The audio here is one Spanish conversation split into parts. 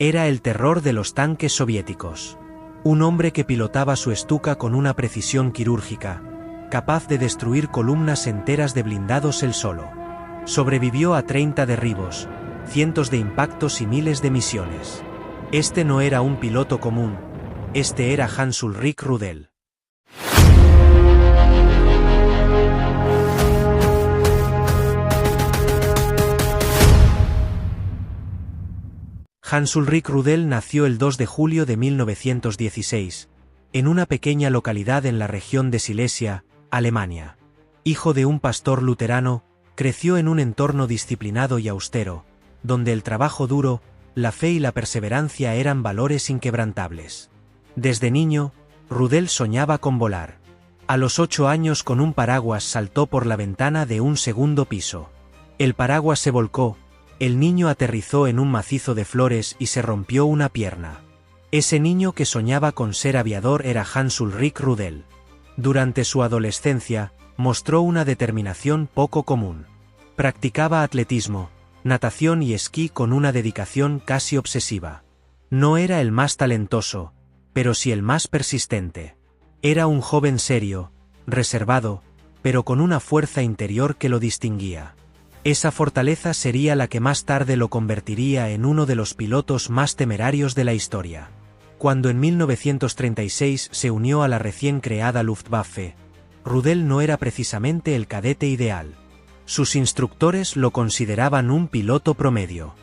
Era el terror de los tanques soviéticos. Un hombre que pilotaba su Stuka con una precisión quirúrgica, capaz de destruir columnas enteras de blindados él solo. Sobrevivió a 30 derribos, cientos de impactos y miles de misiones. Este no era un piloto común, este era Hans Ulrich Rudel. Hans Ulrich Rudel nació el 2 de julio de 1916, en una pequeña localidad en la región de Silesia, Alemania. Hijo de un pastor luterano, creció en un entorno disciplinado y austero, donde el trabajo duro, la fe y la perseverancia eran valores inquebrantables. Desde niño, Rudel soñaba con volar. A los 8 años con un paraguas saltó por la ventana de un segundo piso. El paraguas se volcó, el niño aterrizó en un macizo de flores y se rompió una pierna. Ese niño que soñaba con ser aviador era Hans Ulrich Rudel. Durante su adolescencia, mostró una determinación poco común. Practicaba atletismo, natación y esquí con una dedicación casi obsesiva. No era el más talentoso, pero sí el más persistente. Era un joven serio, reservado, pero con una fuerza interior que lo distinguía. Esa fortaleza sería la que más tarde lo convertiría en uno de los pilotos más temerarios de la historia. Cuando en 1936 se unió a la recién creada Luftwaffe, Rudel no era precisamente el cadete ideal. Sus instructores lo consideraban un piloto promedio.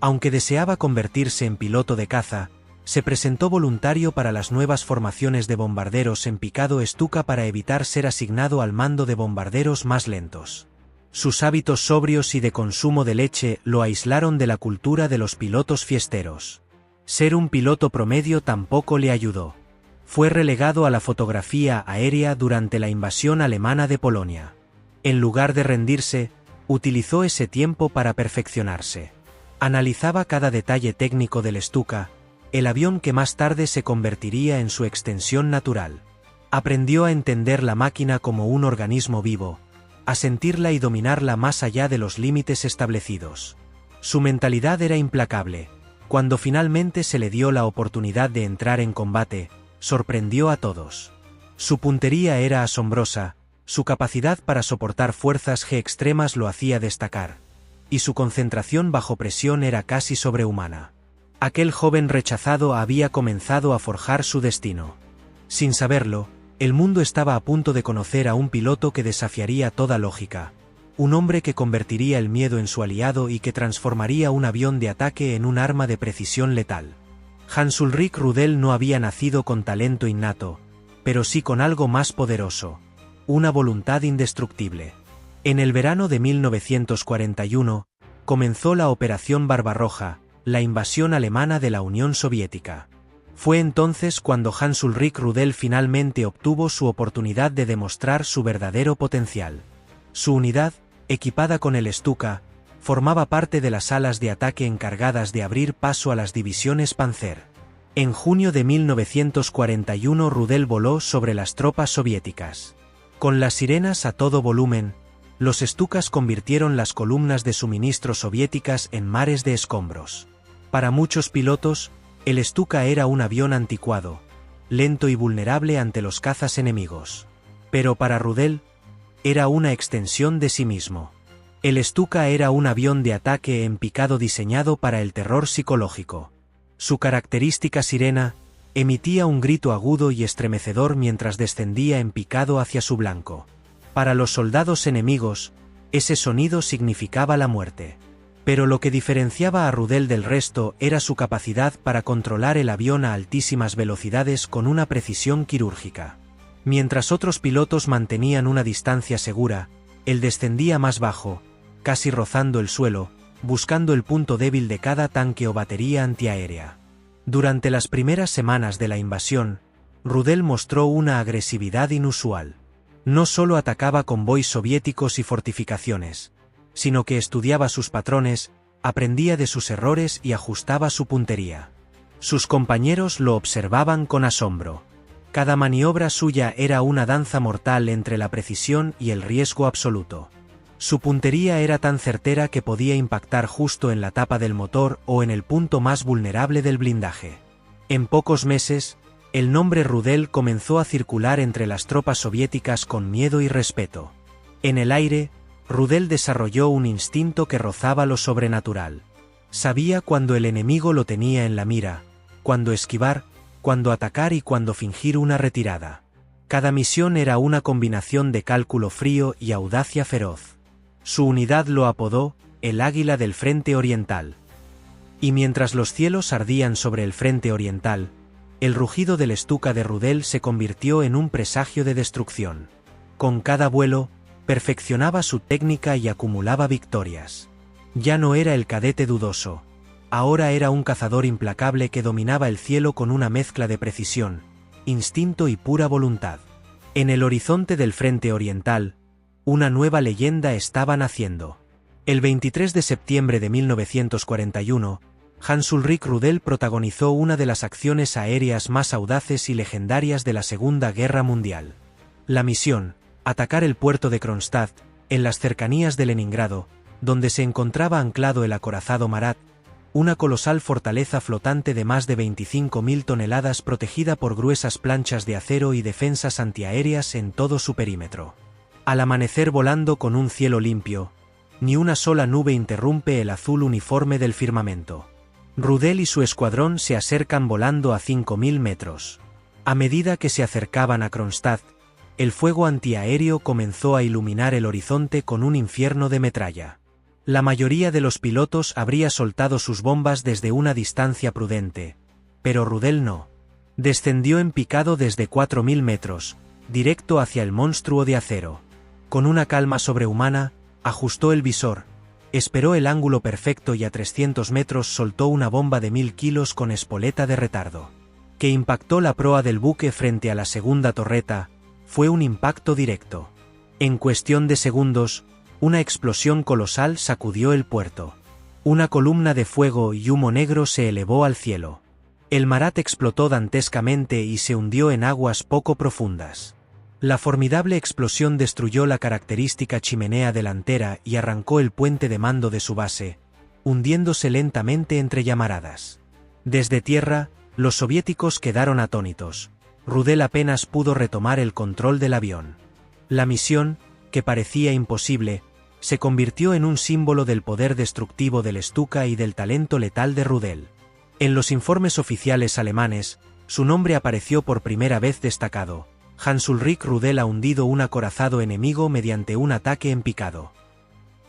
Aunque deseaba convertirse en piloto de caza, se presentó voluntario para las nuevas formaciones de bombarderos en picado Stuka para evitar ser asignado al mando de bombarderos más lentos. Sus hábitos sobrios y de consumo de leche lo aislaron de la cultura de los pilotos fiesteros. Ser un piloto promedio tampoco le ayudó. Fue relegado a la fotografía aérea durante la invasión alemana de Polonia. En lugar de rendirse, utilizó ese tiempo para perfeccionarse. Analizaba cada detalle técnico del Stuka, el avión que más tarde se convertiría en su extensión natural. Aprendió a entender la máquina como un organismo vivo, a sentirla y dominarla más allá de los límites establecidos. Su mentalidad era implacable. Cuando finalmente se le dio la oportunidad de entrar en combate, sorprendió a todos. Su puntería era asombrosa, su capacidad para soportar fuerzas G extremas lo hacía destacar, y su concentración bajo presión era casi sobrehumana. Aquel joven rechazado había comenzado a forjar su destino. Sin saberlo, el mundo estaba a punto de conocer a un piloto que desafiaría toda lógica, un hombre que convertiría el miedo en su aliado y que transformaría un avión de ataque en un arma de precisión letal. Hans Ulrich Rudel no había nacido con talento innato, pero sí con algo más poderoso, una voluntad indestructible. En el verano de 1941, comenzó la Operación Barbarroja, la invasión alemana de la Unión Soviética. Fue entonces cuando Hans Ulrich Rudel finalmente obtuvo su oportunidad de demostrar su verdadero potencial. Su unidad, equipada con el Stuka, formaba parte de las alas de ataque encargadas de abrir paso a las divisiones Panzer. En junio de 1941 Rudel voló sobre las tropas soviéticas. Con las sirenas a todo volumen, los Stukas convirtieron las columnas de suministro soviéticas en mares de escombros. Para muchos pilotos, el Stuka era un avión anticuado, lento y vulnerable ante los cazas enemigos. Pero para Rudel, era una extensión de sí mismo. El Stuka era un avión de ataque en picado diseñado para el terror psicológico. Su característica sirena emitía un grito agudo y estremecedor mientras descendía en picado hacia su blanco. Para los soldados enemigos, ese sonido significaba la muerte. Pero lo que diferenciaba a Rudel del resto era su capacidad para controlar el avión a altísimas velocidades con una precisión quirúrgica. Mientras otros pilotos mantenían una distancia segura, él descendía más bajo, casi rozando el suelo, buscando el punto débil de cada tanque o batería antiaérea. Durante las primeras semanas de la invasión, Rudel mostró una agresividad inusual. No solo atacaba convoys soviéticos y fortificaciones, sino que estudiaba sus patrones, aprendía de sus errores y ajustaba su puntería. Sus compañeros lo observaban con asombro. Cada maniobra suya era una danza mortal entre la precisión y el riesgo absoluto. Su puntería era tan certera que podía impactar justo en la tapa del motor o en el punto más vulnerable del blindaje. En pocos meses, el nombre Rudel comenzó a circular entre las tropas soviéticas con miedo y respeto. En el aire, Rudel desarrolló un instinto que rozaba lo sobrenatural. Sabía cuándo el enemigo lo tenía en la mira, cuándo esquivar, cuándo atacar y cuándo fingir una retirada. Cada misión era una combinación de cálculo frío y audacia feroz. Su unidad lo apodó el Águila del Frente Oriental. Y mientras los cielos ardían sobre el Frente Oriental, el rugido del Stuka de Rudel se convirtió en un presagio de destrucción. Con cada vuelo, perfeccionaba su técnica y acumulaba victorias. Ya no era el cadete dudoso. Ahora era un cazador implacable que dominaba el cielo con una mezcla de precisión, instinto y pura voluntad. En el horizonte del Frente Oriental, una nueva leyenda estaba naciendo. El 23 de septiembre de 1941, Hans Ulrich Rudel protagonizó una de las acciones aéreas más audaces y legendarias de la Segunda Guerra Mundial. La misión, atacar el puerto de Kronstadt, en las cercanías de Leningrado, donde se encontraba anclado el acorazado Marat, una colosal fortaleza flotante de más de 25.000 toneladas protegida por gruesas planchas de acero y defensas antiaéreas en todo su perímetro. Al amanecer volando con un cielo limpio, ni una sola nube interrumpe el azul uniforme del firmamento. Rudel y su escuadrón se acercan volando a 5.000 metros. A medida que se acercaban a Kronstadt, el fuego antiaéreo comenzó a iluminar el horizonte con un infierno de metralla. La mayoría de los pilotos habría soltado sus bombas desde una distancia prudente, pero Rudel no. Descendió en picado desde 4.000 metros, directo hacia el monstruo de acero. Con una calma sobrehumana, ajustó el visor, esperó el ángulo perfecto y a 300 metros soltó una bomba de 1.000 kilos con espoleta de retardo, que impactó la proa del buque frente a la segunda torreta. Fue un impacto directo. En cuestión de segundos, una explosión colosal sacudió el puerto. Una columna de fuego y humo negro se elevó al cielo. El Marat explotó dantescamente y se hundió en aguas poco profundas. La formidable explosión destruyó la característica chimenea delantera y arrancó el puente de mando de su base, hundiéndose lentamente entre llamaradas. Desde tierra, los soviéticos quedaron atónitos. Rudel apenas pudo retomar el control del avión. La misión, que parecía imposible, se convirtió en un símbolo del poder destructivo del Stuka y del talento letal de Rudel. En los informes oficiales alemanes, su nombre apareció por primera vez destacado. Hans Ulrich Rudel ha hundido un acorazado enemigo mediante un ataque en picado.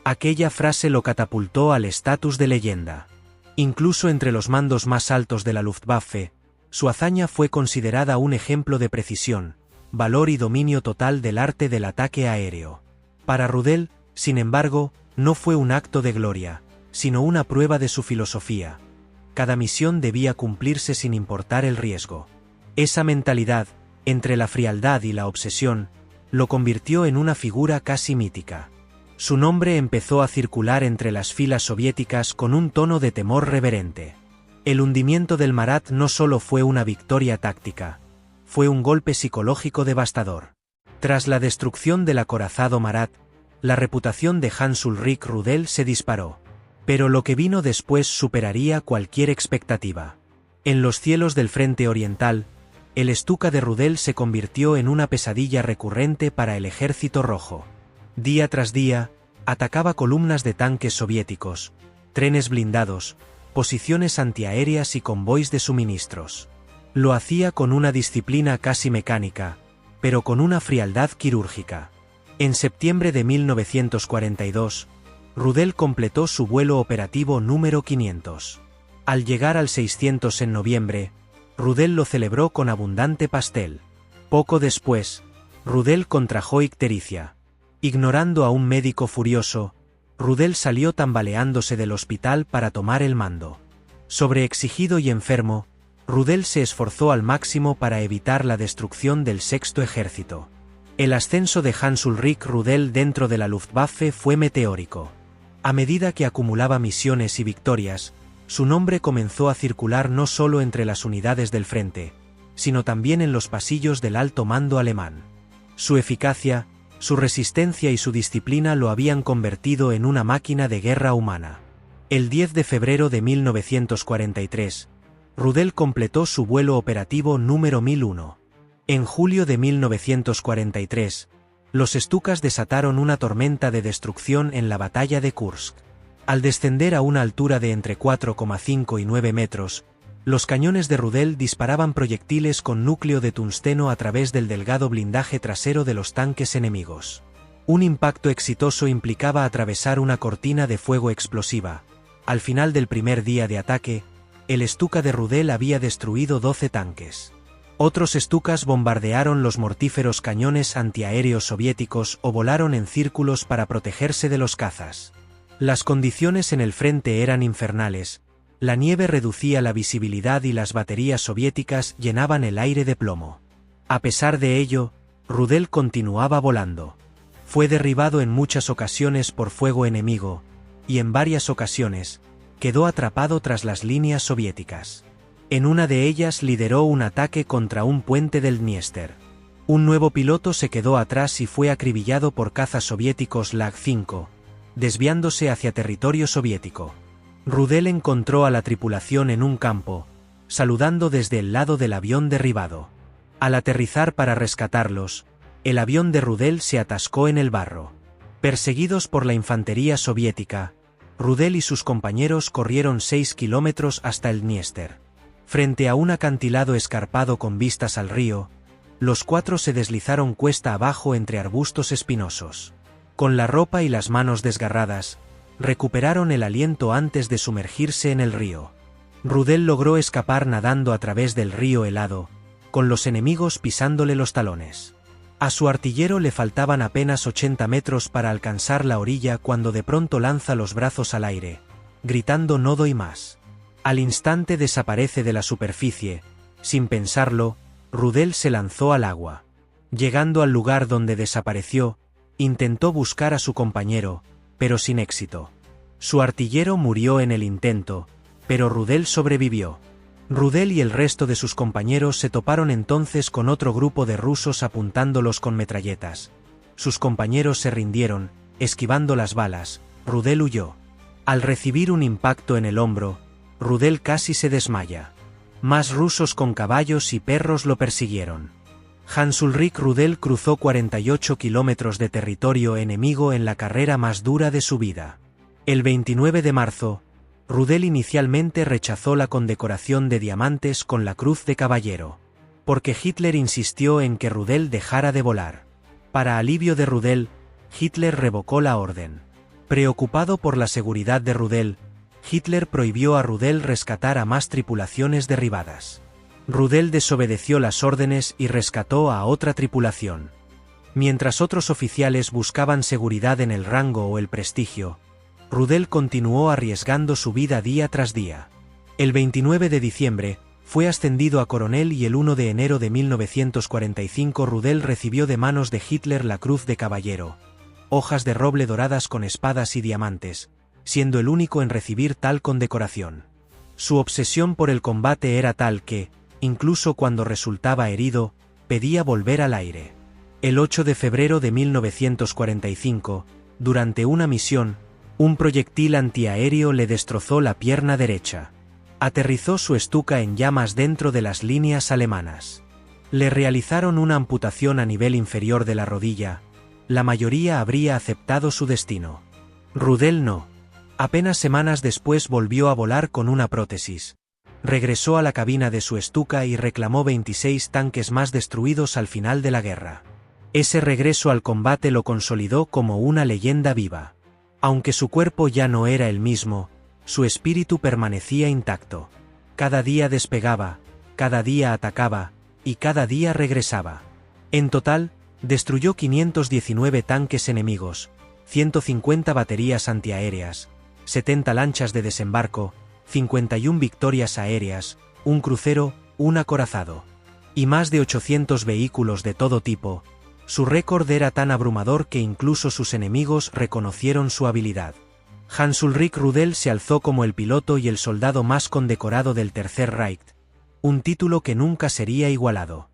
Aquella frase lo catapultó al estatus de leyenda. Incluso entre los mandos más altos de la Luftwaffe, su hazaña fue considerada un ejemplo de precisión, valor y dominio total del arte del ataque aéreo. Para Rudel, sin embargo, no fue un acto de gloria, sino una prueba de su filosofía. Cada misión debía cumplirse sin importar el riesgo. Esa mentalidad, entre la frialdad y la obsesión, lo convirtió en una figura casi mítica. Su nombre empezó a circular entre las filas soviéticas con un tono de temor reverente. El hundimiento del Marat no solo fue una victoria táctica, fue un golpe psicológico devastador. Tras la destrucción del acorazado Marat, la reputación de Hans Ulrich Rudel se disparó. Pero lo que vino después superaría cualquier expectativa. En los cielos del Frente Oriental, el Stuka de Rudel se convirtió en una pesadilla recurrente para el Ejército Rojo. Día tras día, atacaba columnas de tanques soviéticos, trenes blindados, posiciones antiaéreas y convoys de suministros. Lo hacía con una disciplina casi mecánica, pero con una frialdad quirúrgica. En septiembre de 1942, Rudel completó su vuelo operativo número 500. Al llegar al 600 en noviembre, Rudel lo celebró con abundante pastel. Poco después, Rudel contrajo ictericia. Ignorando a un médico furioso, Rudel salió tambaleándose del hospital para tomar el mando. Sobreexigido y enfermo, Rudel se esforzó al máximo para evitar la destrucción del Sexto Ejército. El ascenso de Hans Ulrich Rudel dentro de la Luftwaffe fue meteórico. A medida que acumulaba misiones y victorias, su nombre comenzó a circular no solo entre las unidades del frente, sino también en los pasillos del alto mando alemán. Su eficacia, Su resistencia y su disciplina lo habían convertido en una máquina de guerra humana. El 10 de febrero de 1943, Rudel completó su vuelo operativo número 1001. En julio de 1943, los Stukas desataron una tormenta de destrucción en la batalla de Kursk. Al descender a una altura de entre 4,5 y 9 metros, los cañones de Rudel disparaban proyectiles con núcleo de tungsteno a través del delgado blindaje trasero de los tanques enemigos. Un impacto exitoso implicaba atravesar una cortina de fuego explosiva. Al final del primer día de ataque, el Stuka de Rudel había destruido 12 tanques. Otros Stukas bombardearon los mortíferos cañones antiaéreos soviéticos o volaron en círculos para protegerse de los cazas. Las condiciones en el frente eran infernales, la nieve reducía la visibilidad y las baterías soviéticas llenaban el aire de plomo. A pesar de ello, Rudel continuaba volando. Fue derribado en muchas ocasiones por fuego enemigo, y en varias ocasiones, quedó atrapado tras las líneas soviéticas. En una de ellas lideró un ataque contra un puente del Dniester. Un nuevo piloto se quedó atrás y fue acribillado por cazas soviéticos Lag-5, desviándose hacia territorio soviético. Rudel encontró a la tripulación en un campo, saludando desde el lado del avión derribado. Al aterrizar para rescatarlos, el avión de Rudel se atascó en el barro. Perseguidos por la infantería soviética, Rudel y sus compañeros corrieron 6 kilómetros hasta el Dniester. Frente a un acantilado escarpado con vistas al río, los 4 se deslizaron cuesta abajo entre arbustos espinosos. Con la ropa y las manos desgarradas, recuperaron el aliento antes de sumergirse en el río. Rudel logró escapar nadando a través del río helado, con los enemigos pisándole los talones. A su artillero le faltaban apenas 80 metros para alcanzar la orilla cuando de pronto lanza los brazos al aire, gritando "no doy más". Al instante desaparece de la superficie. Sin pensarlo, Rudel se lanzó al agua. Llegando al lugar donde desapareció, intentó buscar a su compañero, pero sin éxito. Su artillero murió en el intento, pero Rudel sobrevivió. Rudel y el resto de sus compañeros se toparon entonces con otro grupo de rusos apuntándolos con metralletas. Sus compañeros se rindieron, esquivando las balas. Rudel huyó. Al recibir un impacto en el hombro, Rudel casi se desmaya. Más rusos con caballos y perros lo persiguieron. Hans Ulrich Rudel cruzó 48 kilómetros de territorio enemigo en la carrera más dura de su vida. El 29 de marzo, Rudel inicialmente rechazó la condecoración de diamantes con la Cruz de Caballero, porque Hitler insistió en que Rudel dejara de volar. Para alivio de Rudel, Hitler revocó la orden. Preocupado por la seguridad de Rudel, Hitler prohibió a Rudel rescatar a más tripulaciones derribadas. Rudel desobedeció las órdenes y rescató a otra tripulación. Mientras otros oficiales buscaban seguridad en el rango o el prestigio, Rudel continuó arriesgando su vida día tras día. El 29 de diciembre, fue ascendido a coronel y el 1 de enero de 1945 Rudel recibió de manos de Hitler la Cruz de Caballero, hojas de roble doradas con espadas y diamantes, siendo el único en recibir tal condecoración. Su obsesión por el combate era tal que, incluso cuando resultaba herido, pedía volver al aire. El 8 de febrero de 1945, durante una misión, un proyectil antiaéreo le destrozó la pierna derecha. Aterrizó su Stuka en llamas dentro de las líneas alemanas. Le realizaron una amputación a nivel inferior de la rodilla. La mayoría habría aceptado su destino. Rudel no. Apenas semanas después volvió a volar con una prótesis. Regresó a la cabina de su Stuka y reclamó 26 tanques más destruidos al final de la guerra. Ese regreso al combate lo consolidó como una leyenda viva. Aunque su cuerpo ya no era el mismo, su espíritu permanecía intacto. Cada día despegaba, cada día atacaba, y cada día regresaba. En total, destruyó 519 tanques enemigos, 150 baterías antiaéreas, 70 lanchas de desembarco, 51 victorias aéreas, un crucero, un acorazado, y más de 800 vehículos de todo tipo. Su récord era tan abrumador que incluso sus enemigos reconocieron su habilidad. Hans Ulrich Rudel se alzó como el piloto y el soldado más condecorado del Tercer Reich, un título que nunca sería igualado.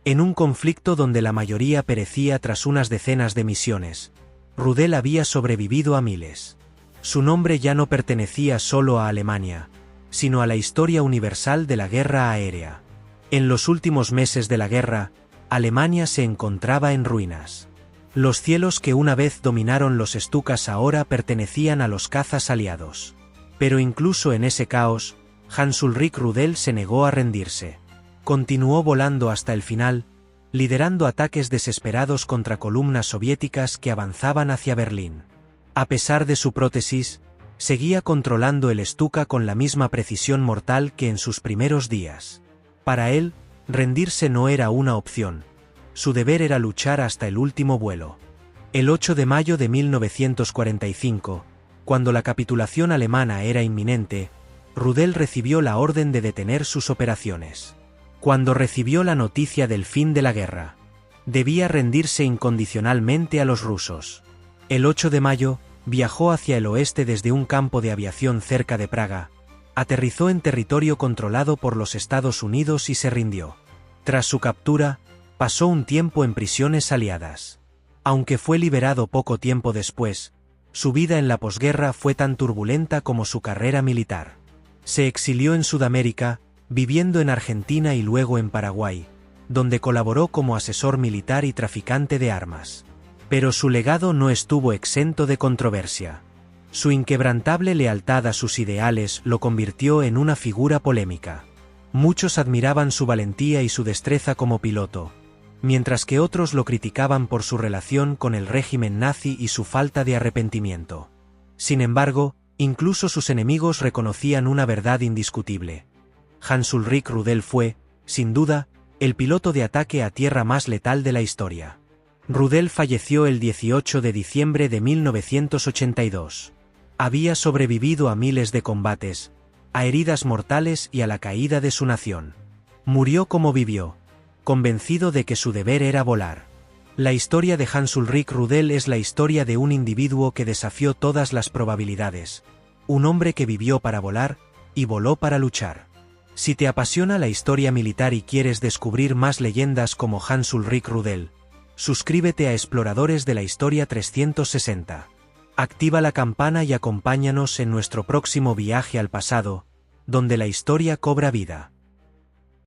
En un conflicto donde la mayoría perecía tras unas decenas de misiones, Rudel había sobrevivido a miles. Su nombre ya no pertenecía solo a Alemania, sino a la historia universal de la guerra aérea. En los últimos meses de la guerra, Alemania se encontraba en ruinas. Los cielos que una vez dominaron los Stukas ahora pertenecían a los cazas aliados. Pero incluso en ese caos, Hans Ulrich Rudel se negó a rendirse. Continuó volando hasta el final, liderando ataques desesperados contra columnas soviéticas que avanzaban hacia Berlín. A pesar de su prótesis, seguía controlando el Stuka con la misma precisión mortal que en sus primeros días. Para él, rendirse no era una opción. Su deber era luchar hasta el último vuelo. El 8 de mayo de 1945, cuando la capitulación alemana era inminente, Rudel recibió la orden de detener sus operaciones. Cuando recibió la noticia del fin de la guerra, debía rendirse incondicionalmente a los rusos. El 8 de mayo, viajó hacia el oeste desde un campo de aviación cerca de Praga, aterrizó en territorio controlado por los Estados Unidos y se rindió. Tras su captura, pasó un tiempo en prisiones aliadas. Aunque fue liberado poco tiempo después, su vida en la posguerra fue tan turbulenta como su carrera militar. Se exilió en Sudamérica, viviendo en Argentina y luego en Paraguay, donde colaboró como asesor militar y traficante de armas. Pero su legado no estuvo exento de controversia. Su inquebrantable lealtad a sus ideales lo convirtió en una figura polémica. Muchos admiraban su valentía y su destreza como piloto, mientras que otros lo criticaban por su relación con el régimen nazi y su falta de arrepentimiento. Sin embargo, incluso sus enemigos reconocían una verdad indiscutible. Hans Ulrich Rudel fue, sin duda, el piloto de ataque a tierra más letal de la historia. Rudel falleció el 18 de diciembre de 1982. Había sobrevivido a miles de combates, a heridas mortales y a la caída de su nación. Murió como vivió, convencido de que su deber era volar. La historia de Hans Ulrich Rudel es la historia de un individuo que desafió todas las probabilidades, un hombre que vivió para volar y voló para luchar. Si te apasiona la historia militar y quieres descubrir más leyendas como Hans Ulrich Rudel, suscríbete a Exploradores de la Historia 360. Activa la campana y acompáñanos en nuestro próximo viaje al pasado, donde la historia cobra vida.